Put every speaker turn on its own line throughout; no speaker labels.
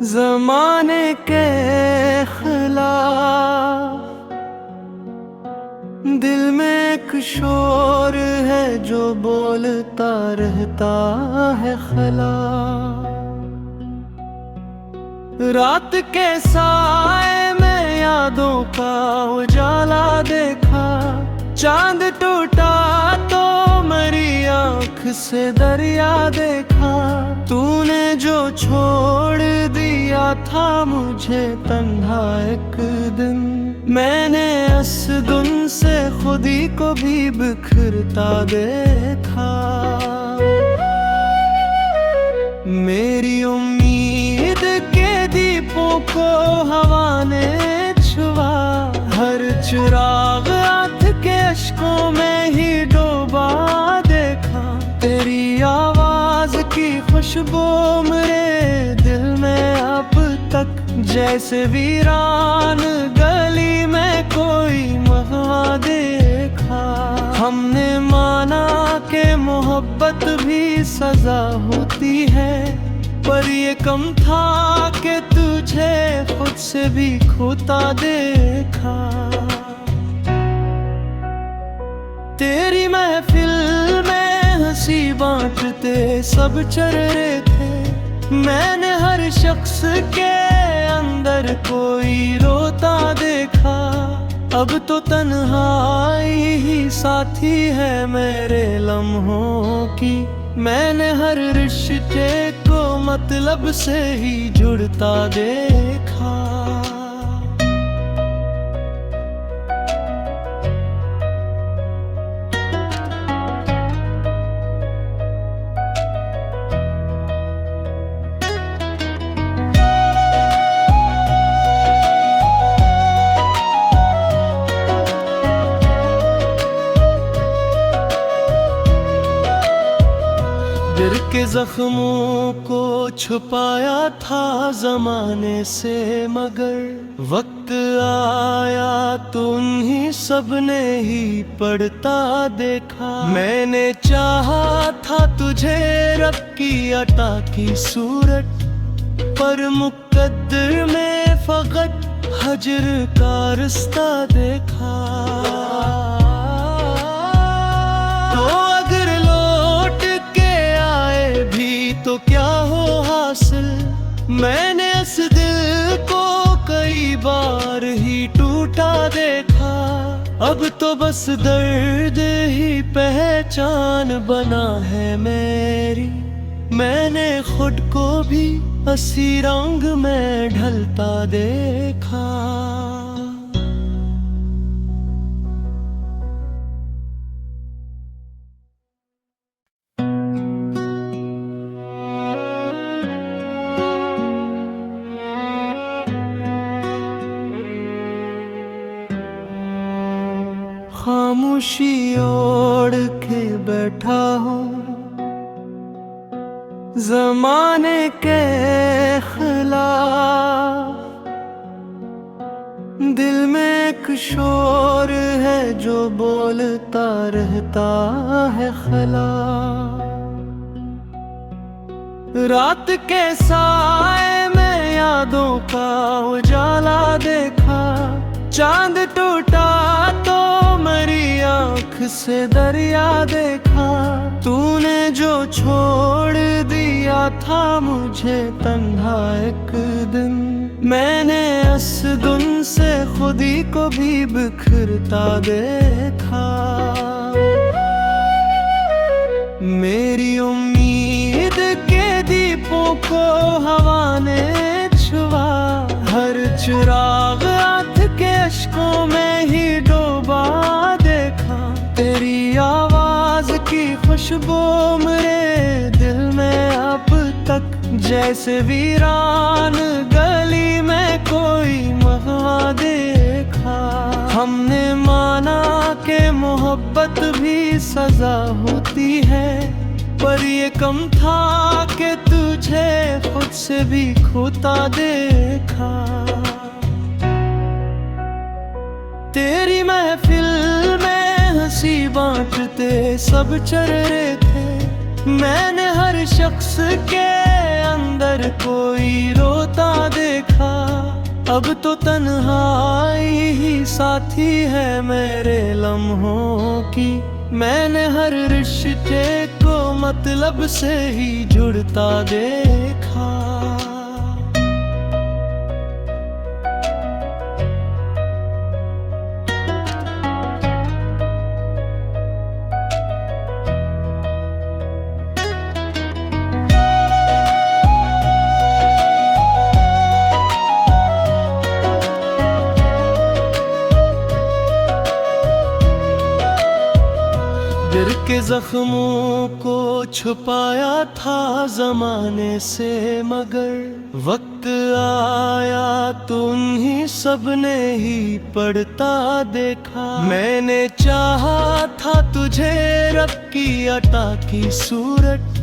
ज़माने के खिलाफ दिल में एक शोर है जो बोलता रहता है खिलाफ। रात के साए में यादों का उजाला देखा, चांद टूटा तो मेरी आँख से दरिया देखा। तूने जो छोड़ दिया था मुझे तन्हा एक दिन, मैंने असदुन से खुदी को भी बिखरता देखा। मेरी उम्मीद के दीपों को हवा ने छुआ, हर चिराग आँख के अश्कों में ही डूबा देखा। तेरी आवाज की खुशबू मेरे दिल में अब तक, जैसे वीरान गली में कोई मगवा देखा। हमने माना कि मोहब्बत भी सजा होती है, पर ये कम था कि तुझे खुद से भी खोता देखा। तेरी महफिल में हंसी बांटते सब चल रहे थे, मैंने हर शख्स के अंदर कोई रोता देखा। अब तो तन्हाई ही साथी है मेरे लम्हों की, मैंने हर रिश्ते को मतलब से ही जुड़ता देखा। दिल के जख्मों को छुपाया था जमाने से, मगर वक्त आया तो उन्हीं सब ने ही पढ़ता देखा। मैंने चाहा था तुझे रब की अता की सूरत, पर मुकद्दर में फकत हजर का रास्ता देखा। तो क्या हो हासिल, मैंने इस दिल को कई बार ही टूटा देखा। अब तो बस दर्द ही पहचान बना है मेरी, मैंने खुद को भी हंसी रंग में ढलता देखा। खामोशी ओढ़ के बैठा हूँ ज़माने के खिलाफ, दिल में एक शोर है जो बोलता रहता है खिलाफ। रात के साए में यादों का उजाला देखा, चांद टूटा तो मेरी आँख से दरिया देखा। तूने जो छोड़ दिया था मुझे तन्हा एक दिन, मैंने असदुन से खुदी को भी बिखरता देखा। मेरी उम्मीद के दीपों को हवा ने छुआ, हर चिराग आँख के अश्कों में ही डूबा देखा। तेरी आवाज की खुशबू मेरे दिल में अब तक, जैसे वीरान गली में कोई मगवा देखा। हमने माना कि मोहब्बत भी सजा होती है, पर ये कम था कि तुझे खुद से भी खोता देखा। तेरी महफिल में हंसी बांटते सब चल रहे थे, मैंने हर शख्स के कोई रोता देखा। अब तो तन्हाई ही साथी है मेरे लम्हों की। मैंने हर रिश्ते को मतलब से ही जुड़ता देखा। दिल के जख्मों को छुपाया था जमाने से, मगर वक्त आया तो उन्हीं सब ने ही पढ़ता देखा। मैंने चाहा था तुझे रब की अता की सूरत,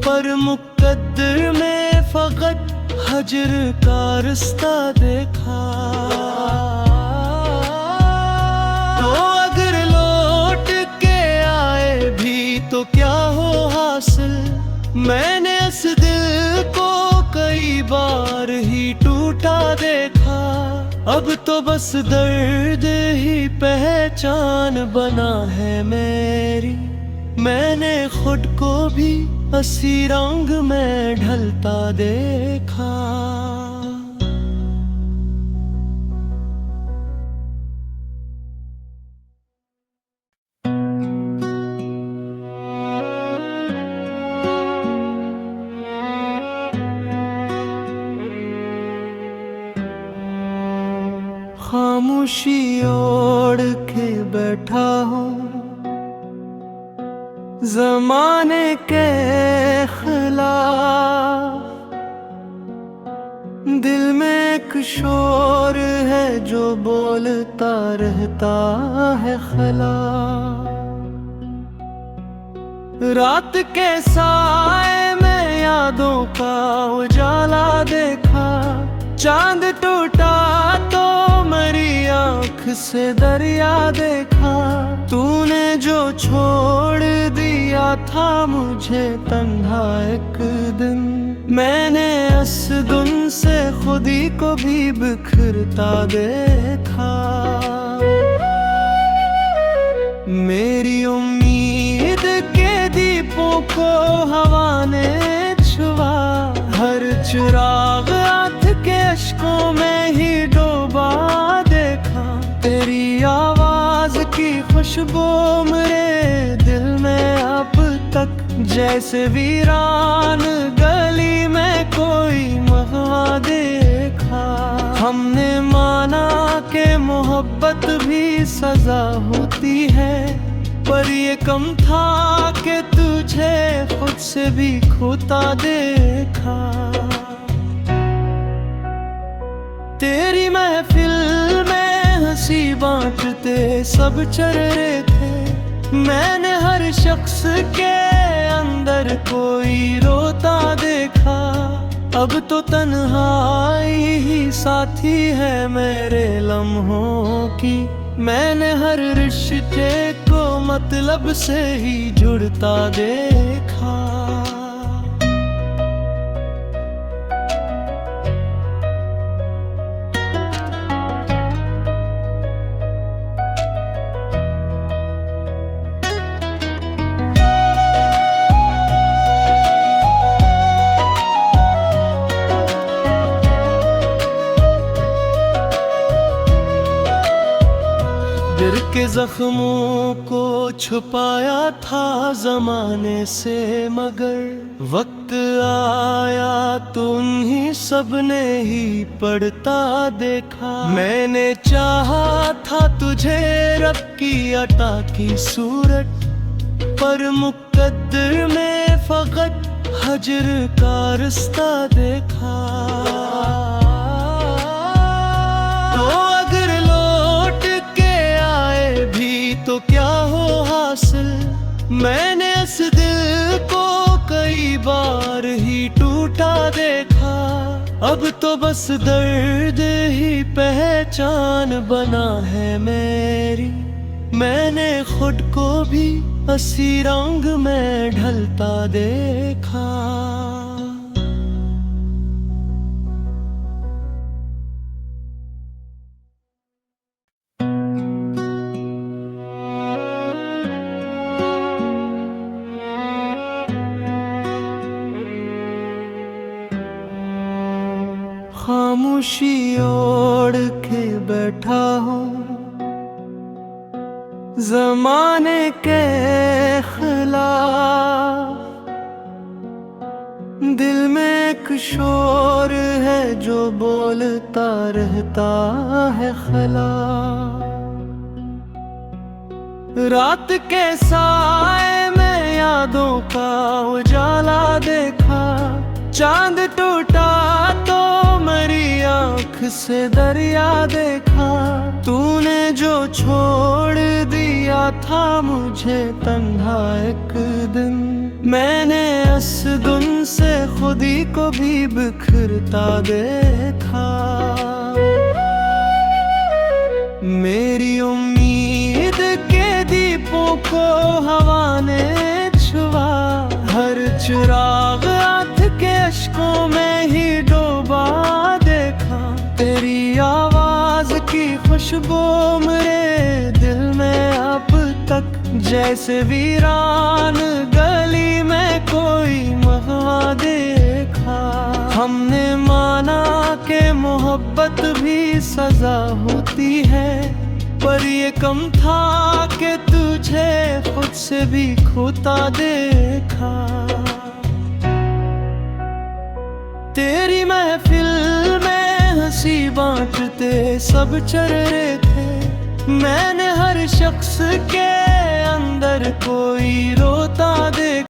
पर मुकद्दर में फकत हजर का रिश्ता देखा। तो क्या हो हासिल, मैंने इस दिल को कई बार ही टूटा देखा। अब तो बस दर्द ही पहचान बना है मेरी। मैंने खुद को भी हंसी रंग में ढलता देखा। खामोशी ओढ़ के बैठा हूँ ज़माने के खिलाफ। दिल में एक शोर है जो बोलता रहता है खिलाफ। रात के साए में यादों का उजाला देखा। चांद टूटा तो मेरी आँख से दरिया देखा। तूने जो छोड़ दिया था मुझे तन्हा एक दिन, मैंने असदुन से खुदी को भी बिखरता देखा। मेरी उम्मीद के दीपों को हवा ने छुआ। हर चिराग आँख के अश्कों में ही डूबा देखा। तेरी आवाज की खुशबू मेरे दिल में अब तक, जैसे वीरान गली में कोई मगवा देखा। हमने माना कि मोहब्बत भी सजा होती है, पर ये कम था कि तुझे खुद से भी खोता देखा। तेरी महफिल में हंसी बांटते सब चल रहे थे। मैंने हर शख्स के अंदर कोई रोता देखा। अब तो तन्हाई ही साथी है मेरे लम्हों की। मैंने हर रिश्ते को मतलब से ही जुड़ता देखा। दिल के जख्मों को छुपाया था जमाने से, मगर वक्त आया तो उन्हीं सब ने ही पढ़ता देखा। मैंने चाहा था तुझे रब की अता की सूरत, पर मुकद्दर में फकत हजर का रिश्ता देखा। तो क्या हो हासिल, मैंने इस दिल को कई बार ही टूटा देखा। अब तो बस दर्द ही पहचान बना है मेरी। मैंने खुद को भी हंसी रंग में ढलता देखा। खामोशी ओढ़ के बैठा हूँ ज़माने के खिलाफ। दिल में एक शोर है जो बोलता रहता है खिलाफ। रात के साए में यादों का उजाला देखा, चांद टूटा तो मेरी आँख से दरिया देखा। तूने जो छोड़ दिया था मुझे तन्हा एक दिन, मैंने असगुन से खुद ही को भी बिखरता देखा। मेरी उम्मीद के दीपों को हवा ने छुआ, हर चिराग आँख के अश्कों में ही डूबा देखा। तेरी आवाज की खुशबू मेरे दिल में अब तक, जैसे वीरान गली में कोई महुआ देखा। हमने माना कि मोहब्बत भी सजा होती है, पर ये कम था कि तुझे खुद से भी खोता देखा। तेरी महफिल में हंसी बांटते सब चल रहे थे, मैंने हर शख्स के अंदर कोई रोता देखा।